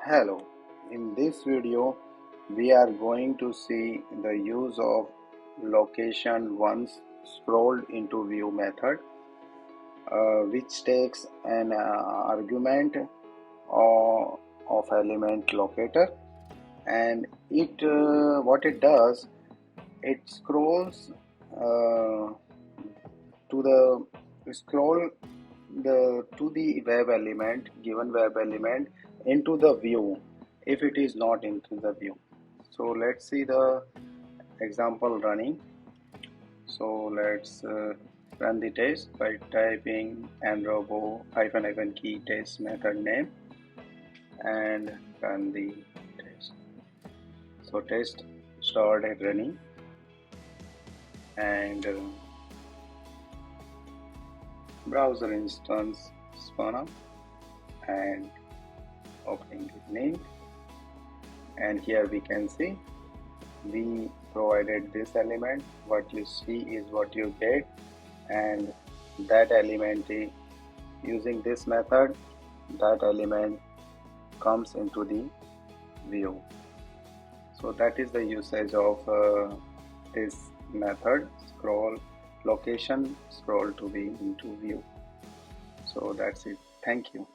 Hello, in this video we are going to see the use of location once scrolled into view method, which takes an argument of element locator, and it what it does, it scrolls uh, to the scroll to the web element, given web element, into the view if it is not into the view. So let's see the example running. So let's run the test by typing nRoBo --key test method name and run the test. So test started running, and browser instance spun up and opening the link, and here we can see we provided this element. What you see is what you get, and that element is using this method, that element comes into the view. So that is the usage of this method, scroll location scroll to be into view. So that's it. Thank you.